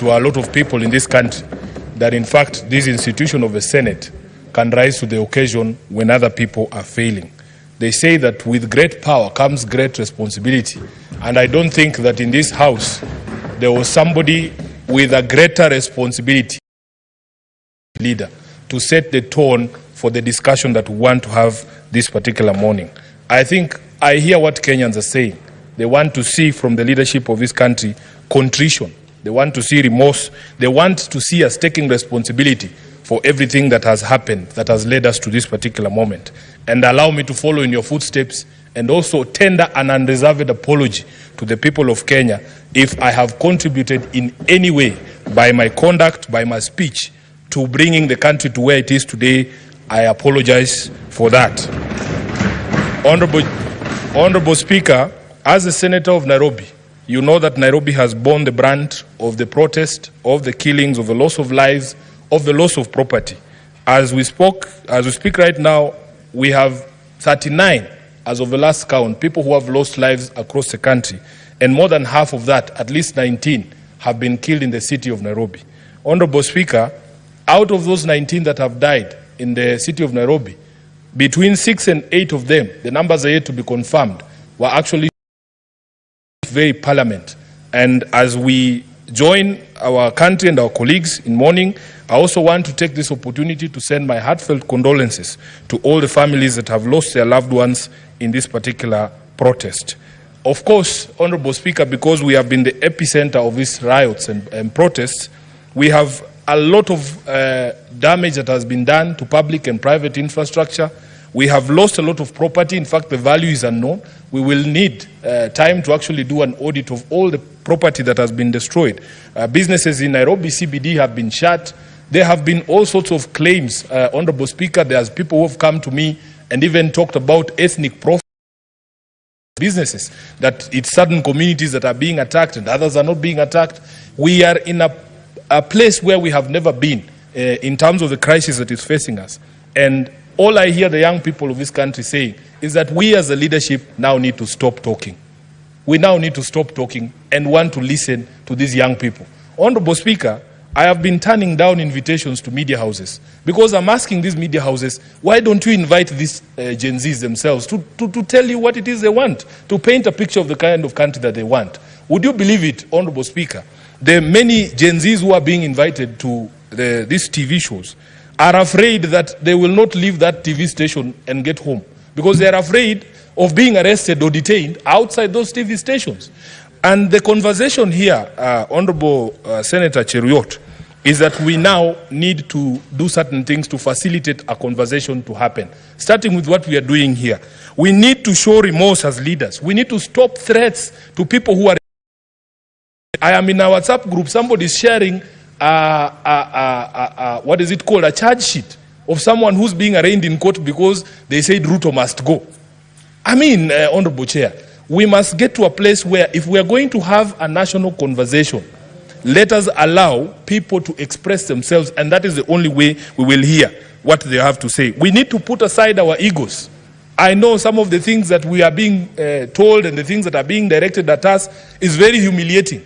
to a lot of people in this country that in fact this institution of the Senate can rise to the occasion when other people are failing. They say that with great power comes great responsibility, and I don't think that in this house there was somebody with a greater responsibility leader to set the tone for the discussion that we want to have this particular morning. I think I hear what Kenyans are saying. They want to see from the leadership of this country contrition. They want to see remorse. They want to see us taking responsibility for everything that has happened, that has led us to this particular moment. And allow me to follow in your footsteps and also tender an unreserved apology to the people of Kenya if I have contributed in any way by my conduct, by my speech, to bringing the country to where it is today. I apologize for that. Honorable Speaker, as a senator of Nairobi, you know that Nairobi has borne the brunt of the protest, of the killings, of the loss of lives, of the loss of property. As we speak right now, we have 39, as of the last count, people who have lost lives across the country. And more than half of that, at least 19, have been killed in the city of Nairobi. Honorable Speaker, out of those 19 that have died in the city of Nairobi, between 6 and 8 of them, the numbers are yet to be confirmed, were actually very parliament. And as we join our country and our colleagues in mourning, I also want to take this opportunity to send my heartfelt condolences to all the families that have lost their loved ones in this particular protest. Of course, Honorable Speaker, because we have been the epicenter of these riots and protests, we have a lot of damage that has been done to public and private infrastructure. We have lost a lot of property. In fact, the value is unknown. We will need time to actually do an audit of all the property that has been destroyed. Businesses in Nairobi CBD have been shut. There have been all sorts of claims, Honorable Speaker. There's people who have come to me and even talked about ethnic profiles. Businesses, that it's certain communities that are being attacked and others are not being attacked. We are in a place where we have never been in terms of the crisis that is facing us. And all I hear the young people of this country saying is that we as a leadership now need to stop talking. We now need to stop talking and want to listen to these young people. Honorable Speaker, I have been turning down invitations to media houses because I'm asking these media houses, why don't you invite these Gen Zs themselves to tell you what it is they want, to paint a picture of the kind of country that they want? Would you believe it, Honorable Speaker? The many Gen Zs who are being invited to these TV shows are afraid that they will not leave that TV station and get home because they are afraid of being arrested or detained outside those TV stations. And the conversation here, Honorable Senator Cheruiyot, is that we now need to do certain things to facilitate a conversation to happen, starting with what we are doing here. We need to show remorse as leaders. We need to stop threats to people who are... I am in a WhatsApp group, somebody is sharing what is it called, a charge sheet of someone who's being arraigned in court because they said Ruto must go. I mean, Honorable Chair, we must get to a place where if we are going to have a national conversation, let us allow people to express themselves, and that is the only way we will hear what they have to say. We need to put aside our egos. I know some of the things that we are being told and the things that are being directed at us is very humiliating.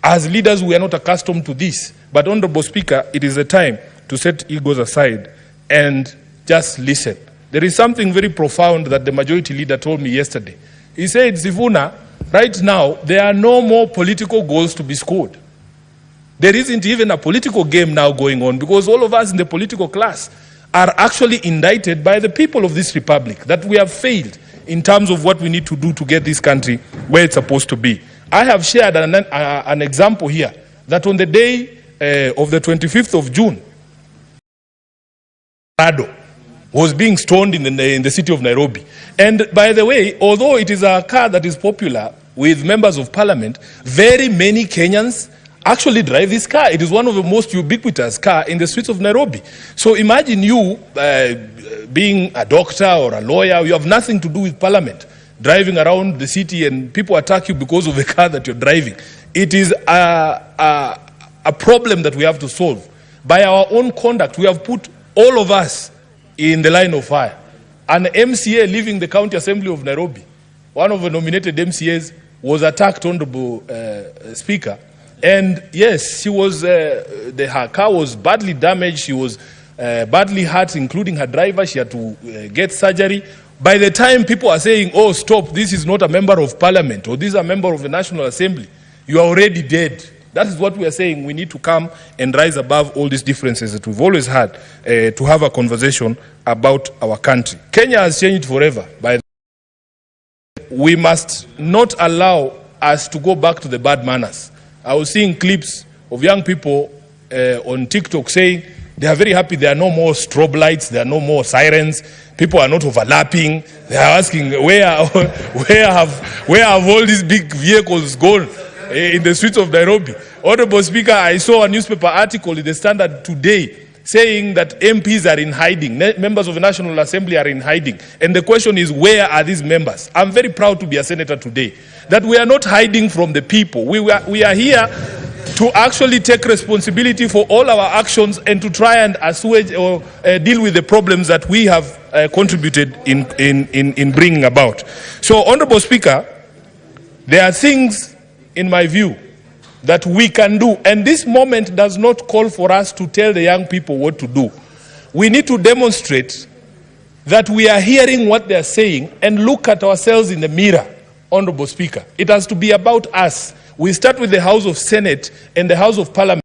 As leaders, we are not accustomed to this. But, Honorable Speaker, it is a time to set egos aside and just listen. There is something very profound that the majority leader told me yesterday. He said, Sifuna, right now, there are no more political goals to be scored. There isn't even a political game now going on because all of us in the political class are actually indicted by the people of this republic that we have failed in terms of what we need to do to get this country where it's supposed to be. I have shared an example here that on the day of the 25th of June, Ruto was being stoned in the city of Nairobi. And by the way, although it is a car that is popular with members of parliament, very many Kenyans actually drive this car. It is one of the most ubiquitous cars in the streets of Nairobi. So imagine you being a doctor or a lawyer, you have nothing to do with parliament, driving around the city and people attack you because of the car that you're driving. It is a problem that we have to solve. By our own conduct, we have put all of us in the line of fire. An MCA leaving the County Assembly of Nairobi, one of the nominated MCAs, was attacked, Honorable Speaker, And yes, she was, her car was badly damaged. She was badly hurt, including her driver. She had to get surgery. By the time people are saying, oh, stop, this is not a member of parliament, or this is a member of the National Assembly, you are already dead. That is what we are saying. We need to come and rise above all these differences that we've always had to have a conversation about our country. Kenya has changed forever. We must not allow us to go back to the bad manners. I was seeing clips of young people on TikTok saying they are very happy there are no more strobe lights, there are no more sirens, people are not overlapping. They are asking where have all these big vehicles gone in the streets of Nairobi. Honorable Speaker, I saw a newspaper article in the Standard today saying that MPs are in hiding, members of the National Assembly are in hiding. And the question is, where are these members? I'm very proud to be a senator today, that we are not hiding from the people. We are here to actually take responsibility for all our actions and to try and assuage or deal with the problems that we have contributed in bringing about. So, Honorable Speaker, there are things, in my view, that we can do. And this moment does not call for us to tell the young people what to do. We need to demonstrate that we are hearing what they are saying and look at ourselves in the mirror, Honorable Speaker. It has to be about us. We start with the House of Senate and the House of Parliament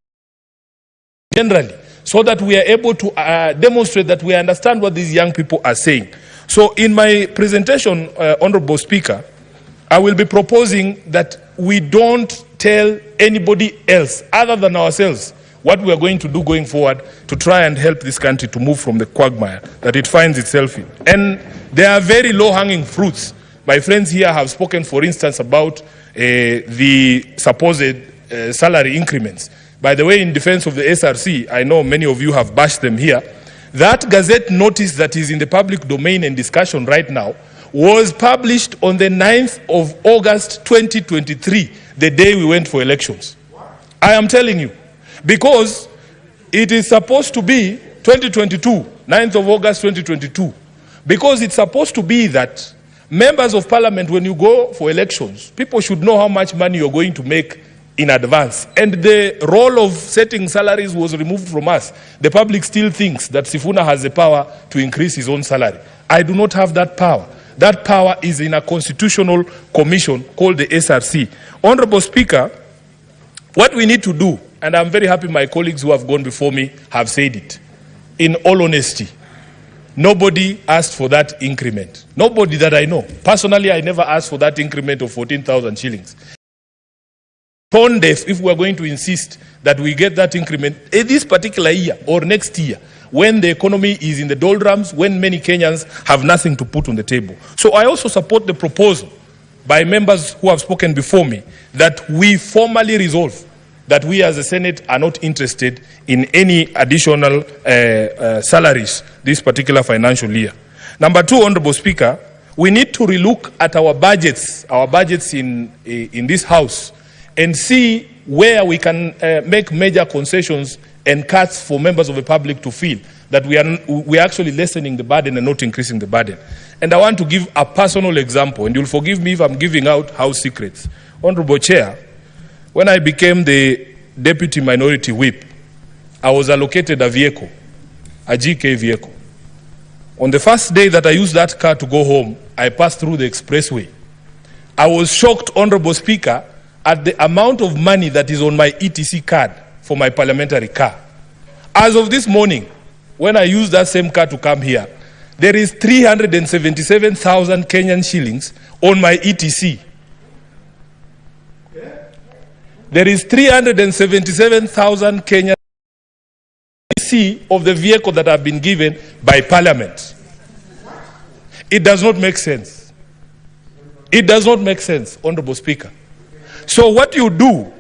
generally, so that we are able to demonstrate that we understand what these young people are saying. So in my presentation, Honorable Speaker, I will be proposing that we don't tell anybody else other than ourselves what we are going to do going forward to try and help this country to move from the quagmire that it finds itself in. And there are very low-hanging fruits. My friends here have spoken, for instance, about the supposed salary increments. By the way, in defense of the SRC, I know many of you have bashed them here. That Gazette notice that is in the public domain and discussion right now was published on the 9th of August 2023, the day we went for elections. I am telling you, because it is supposed to be 2022, 9th of August 2022, because it's supposed to be that members of parliament, when you go for elections, people should know how much money you're going to make in advance. And the role of setting salaries was removed from us. The public still thinks that Sifuna has the power to increase his own salary. I do not have that power. That power is in a constitutional commission called the SRC. Honorable Speaker, what we need to do, and I'm very happy my colleagues who have gone before me have said it, in all honesty, nobody asked for that increment. Nobody that I know. Personally, I never asked for that increment of 14,000 shillings. Tone deaf if we are going to insist that we get that increment this particular year or next year, when the economy is in the doldrums, when many Kenyans have nothing to put on the table. So I also support the proposal by members who have spoken before me that we formally resolve that we as a Senate are not interested in any additional salaries this particular financial year. Number two, Honorable Speaker, we need to relook at our budgets in this House, and see where we can make major concessions and cuts for members of the public to feel that we are actually lessening the burden and not increasing the burden. And I want to give a personal example, and you'll forgive me if I'm giving out house secrets. Honorable Chair, when I became the Deputy Minority Whip, I was allocated a vehicle, a GK vehicle. On the first day that I used that car to go home, I passed through the expressway. I was shocked, Honorable Speaker, at the amount of money that is on my ETC card for my parliamentary car. As of this morning, when I used that same car to come here, there is 377,000 Kenyan shillings on my ETC. There is 377,000 Kenyan ETC of the vehicle that have been given by Parliament. It does not make sense. It does not make sense, Honorable Speaker. So what you do,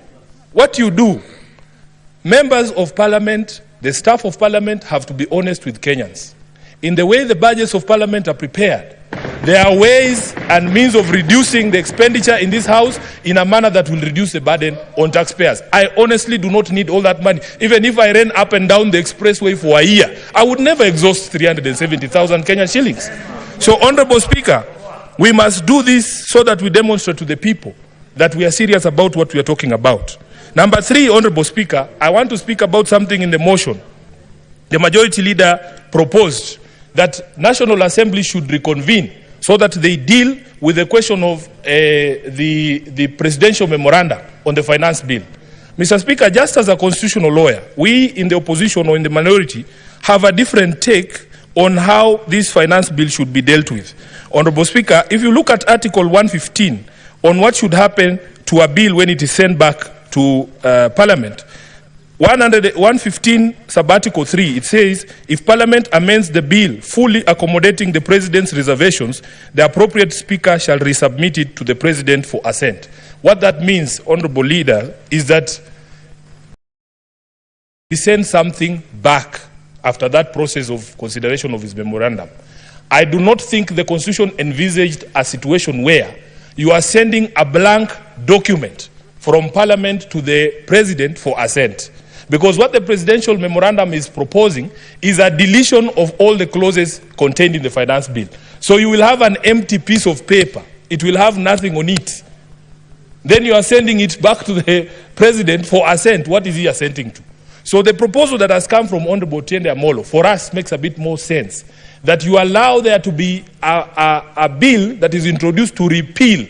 members of Parliament, the staff of Parliament have to be honest with Kenyans. In the way the budgets of Parliament are prepared, there are ways and means of reducing the expenditure in this House in a manner that will reduce the burden on taxpayers. I honestly do not need all that money. Even if I ran up and down the expressway for a year, I would never exhaust 370,000 Kenyan shillings. So, Honorable Speaker, we must do this so that we demonstrate to the people that we are serious about what we are talking about. Number 3, Honorable Speaker, I want to speak about something in the motion. The majority leader proposed that National Assembly should reconvene so that they deal with the question of the presidential memoranda on the finance bill. Mr. Speaker, just as a constitutional lawyer, we in the opposition or in the minority have a different take on how this finance bill should be dealt with. Honorable Speaker, if you look at Article 115 on what should happen to a bill when it is sent back to Parliament, 115 sub-article 3, it says, if Parliament amends the bill fully accommodating the President's reservations, the appropriate Speaker shall resubmit it to the President for assent. What that means, Honorable Leader, is that he sends something back after that process of consideration of his memorandum. I do not think the Constitution envisaged a situation where you are sending a blank document from Parliament to the President for assent. Because what the presidential memorandum is proposing is a deletion of all the clauses contained in the finance bill. So you will have an empty piece of paper. It will have nothing on it. Then you are sending it back to the President for assent. What is he assenting to? So the proposal that has come from Honorable Tiende Amolo, for us, makes a bit more sense. That you allow there to be a bill that is introduced to repeal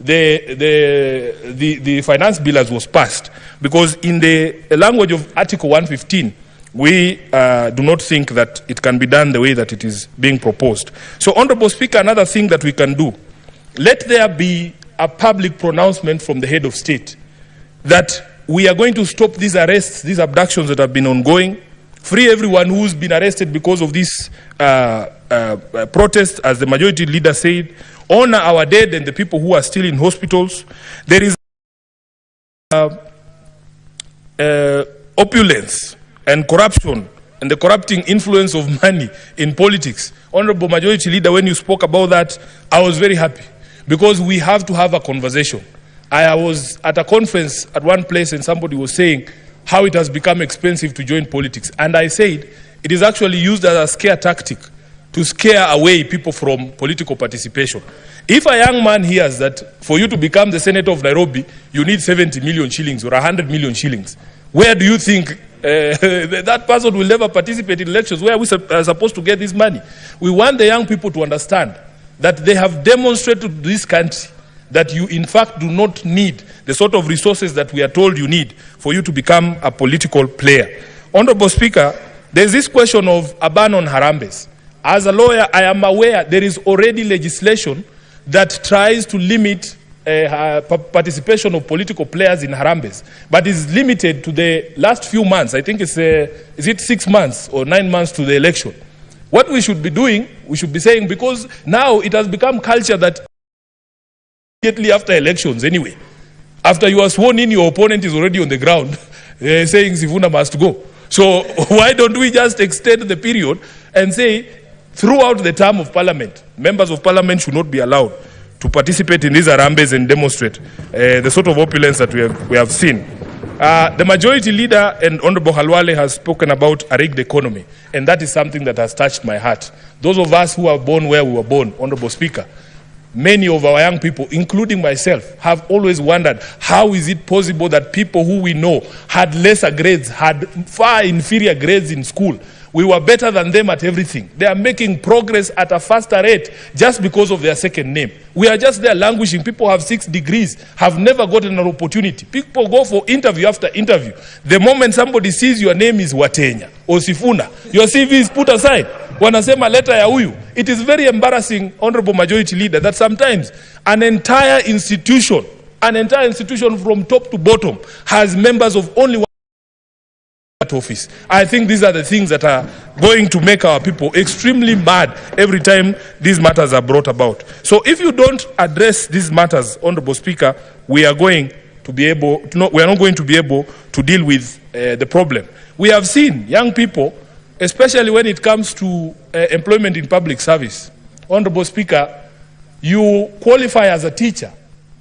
the finance bill as was passed, because in the language of Article 115 we do not think that it can be done the way that it is being proposed. So, Honorable Speaker, another thing that we can do, let there be a public pronouncement from the head of state that we are going to stop these arrests, these abductions that have been ongoing, free everyone who's been arrested because of this protest, as the majority leader said, honor our dead and the people who are still in hospitals. There is opulence and corruption and the corrupting influence of money in politics. Honorable Majority Leader, when you spoke about that, I was very happy, because we have to have a conversation. I was at a conference at one place and somebody was saying how it has become expensive to join politics. And I said it is actually used as a scare tactic to scare away people from political participation. If a young man hears that for you to become the Senator of Nairobi, you need 70 million shillings or 100 million shillings, where do you think that person will never participate in elections? Where are we supposed to get this money? We want the young people to understand that they have demonstrated to this country that you in fact do not need the sort of resources that we are told you need for you to become a political player. Honorable Speaker, there's this question of a ban on harambes. As a lawyer, I am aware there is already legislation that tries to limit participation of political players in harambes, but is limited to the last few months. I think it's, is it 6 months or 9 months to the election? What we should be doing, we should be saying, because now it has become culture that immediately after elections anyway, after you are sworn in, your opponent is already on the ground saying Sifuna must go. So why don't we just extend the period and say, throughout the term of Parliament, members of Parliament should not be allowed to participate in these harambes and demonstrate the sort of opulence that we have seen. The majority leader and Honorable Halwale has spoken about a rigged economy, and that is something that has touched my heart. Those of us who are born where we were born, Honorable Speaker, many of our young people, including myself, have always wondered how is it possible that people who we know had lesser grades, had far inferior grades in school, we were better than them at everything. They are making progress at a faster rate just because of their second name. We are just there languishing. People have 6 degrees, have never gotten an opportunity. People go for interview after interview. The moment somebody sees your name is Watenya or Sifuna, your CV is put aside. Wanasema leta ya huyu. It is very embarrassing, Honorable Majority Leader, that sometimes an entire institution from top to bottom has members of only one office. I think these are the things that are going to make our people extremely mad every time these matters are brought about. So if you don't address these matters, Honorable Speaker, we are going to be able to we are not going to be able to deal with the problem. We have seen young people, especially when it comes to employment in public service. Honorable Speaker, you qualify as a teacher.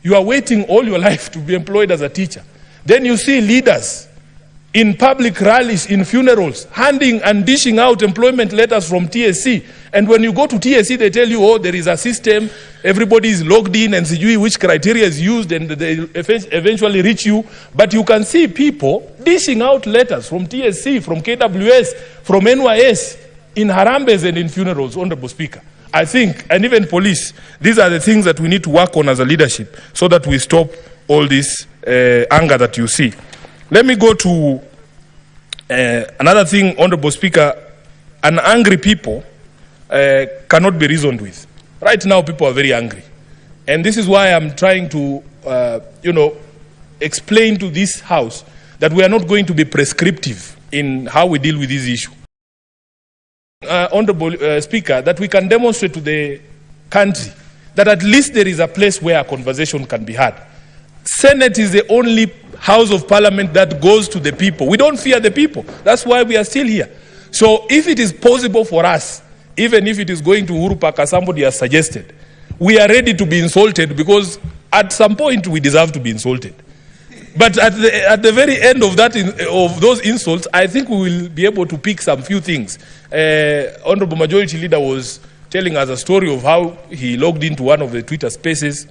You are waiting all your life to be employed as a teacher. Then you see leaders in public rallies, in funerals, handing and dishing out employment letters from TSC. And when you go to TSC, they tell you, oh, there is a system, everybody is logged in and see which criteria is used, and they eventually reach you. But you can see people dishing out letters from TSC, from KWS, from NYS, in Harambes and in funerals, Honorable Speaker. I think, and even police, these are the things that we need to work on as a leadership so that we stop all this anger that you see. Let me go to another thing, Honorable Speaker. An angry people cannot be reasoned with. Right now, people are very angry. And this is why I'm trying to, explain to this House that we are not going to be prescriptive in how we deal with this issue. Honorable Speaker, that we can demonstrate to the country that at least there is a place where a conversation can be had. Senate is the only House of Parliament that goes to the people. We don't fear the people. That's why we are still here. So if it is possible for us, even if it is going to Uhuru Park, as somebody has suggested, we are ready to be insulted, because at some point we deserve to be insulted. But at the very end of that, of those insults, I think we will be able to pick some few things. Honorable Majority Leader was telling us a story of how he logged into one of the Twitter spaces,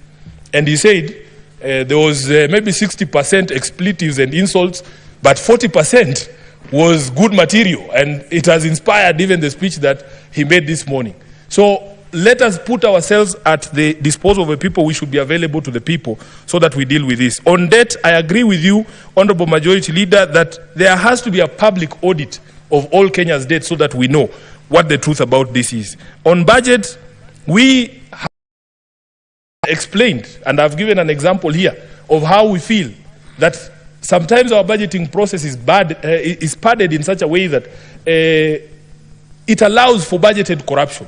and he said there was maybe 60% expletives and insults, but 40% was good material, and it has inspired even the speech that he made this morning. So let us put ourselves at the disposal of the people. We should be available to the people so that we deal with this. On debt, I agree with you, Honorable Majority Leader, that there has to be a public audit of all Kenya's debt so that we know what the truth about this is. On budget, we have explained, and I've given an example here of how we feel that sometimes our budgeting process is padded in such a way that it allows for budgeted corruption.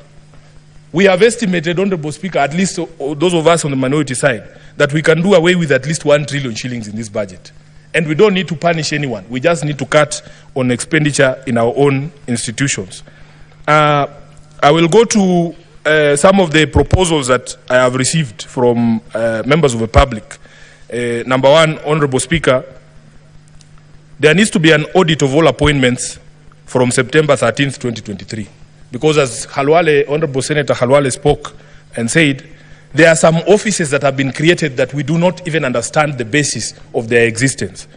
We have estimated, Honorable Speaker, at least those of us on the minority side, that we can do away with at least 1 trillion shillings in this budget. And we don't need to punish anyone. We just need to cut on expenditure in our own institutions. I will go to some of the proposals that I have received from members of the public. Number one, Honorable Speaker, there needs to be an audit of all appointments from September 13th, 2023. Because as Honorable Senator Halwale spoke and said, there are some offices that have been created that we do not even understand the basis of their existence.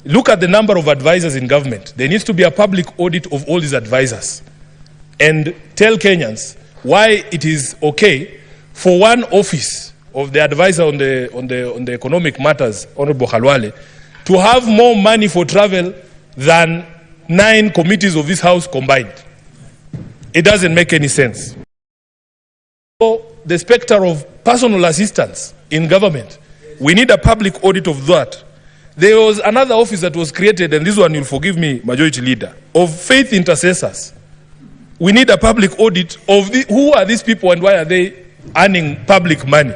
Look at the number of advisors in government. There needs to be a public audit of all these advisors, and tell Kenyans why it is okay for one office of the advisor on the economic matters, Honorable Halwale, to have more money for travel than 9 committees of this House combined. It doesn't make any sense. So the specter of personal assistance in government, we need a public audit of that. There was another office that was created, and this one, you'll forgive me, Majority Leader, of faith intercessors. We need a public audit of who are these people and why are they earning public money.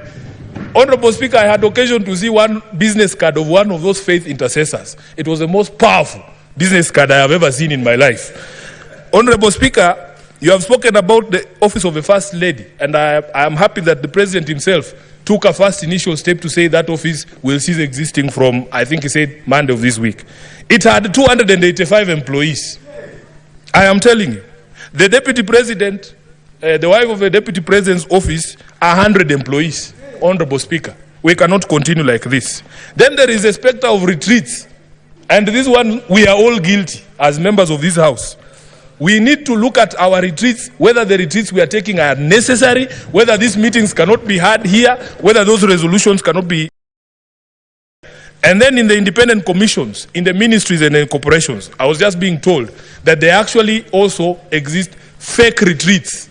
Honorable Speaker, I had occasion to see one business card of one of those faith intercessors. It was the most powerful business card I have ever seen in my life. Honorable Speaker, you have spoken about the office of the First Lady, and I am happy that the President himself took a first initial step to say that office will cease existing from, I think he said, Monday of this week. It had 285 employees. I am telling you, the Deputy President, the wife of the Deputy President's office, 100 employees. Honorable Speaker, we cannot continue like this. Then there is a specter of retreats, and this one we are all guilty as members of this House. We need to look at our retreats, whether the retreats we are taking are necessary, whether these meetings cannot be had here, whether those resolutions cannot be. And then in the independent commissions, in the ministries and in corporations, I was just being told that there actually also exist fake retreats.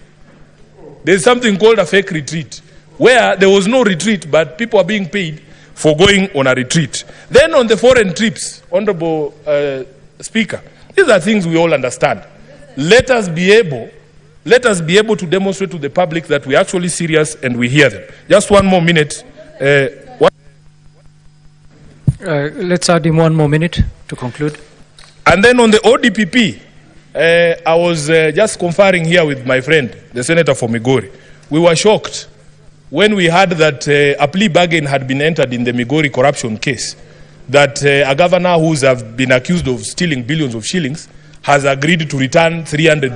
There's something called a fake retreat, where there was no retreat, but people are being paid for going on a retreat. Then on the foreign trips, Honorable Speaker, these are things we all understand. Let us be able to demonstrate to the public that we're actually serious and we hear them. Just one more minute. Let's add him 1 more minute to conclude. And then on the ODPP, I was just conferring here with my friend, the Senator for Migori. We were shocked when we heard that a plea bargain had been entered in the Migori corruption case. that a governor who's have been accused of stealing billions of shillings has agreed to return 300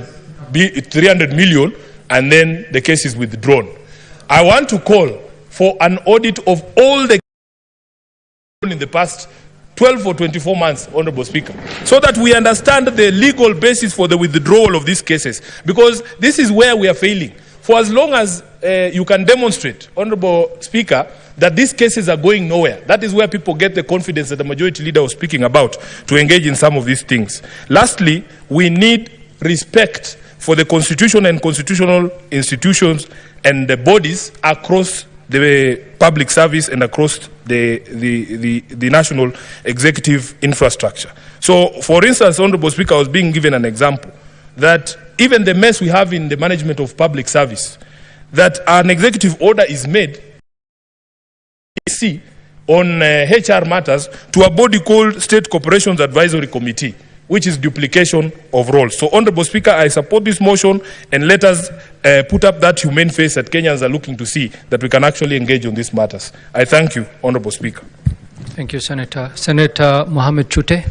million, and then the case is withdrawn. I want to call for an audit of all the in the past 12 or 24 months, Honorable Speaker, so that we understand the legal basis for the withdrawal of these cases, because this is where we are failing. For as long as you can demonstrate, Honorable Speaker, that these cases are going nowhere, that is where people get the confidence that the majority leader was speaking about to engage in some of these things. Lastly, we need respect for the Constitution and constitutional institutions and the bodies across the public service and across the national executive infrastructure. So, for instance, Honorable Speaker, I was being given an example that even the mess we have in the management of public service, that an executive order is made on HR matters to a body called State Corporations Advisory Committee, which is duplication of roles. So, Honorable Speaker, I support this motion, and let us put up that humane face that Kenyans are looking to see, that we can actually engage on these matters. I thank you, Honorable Speaker. Thank you, Senator. Senator Mohammed Chute.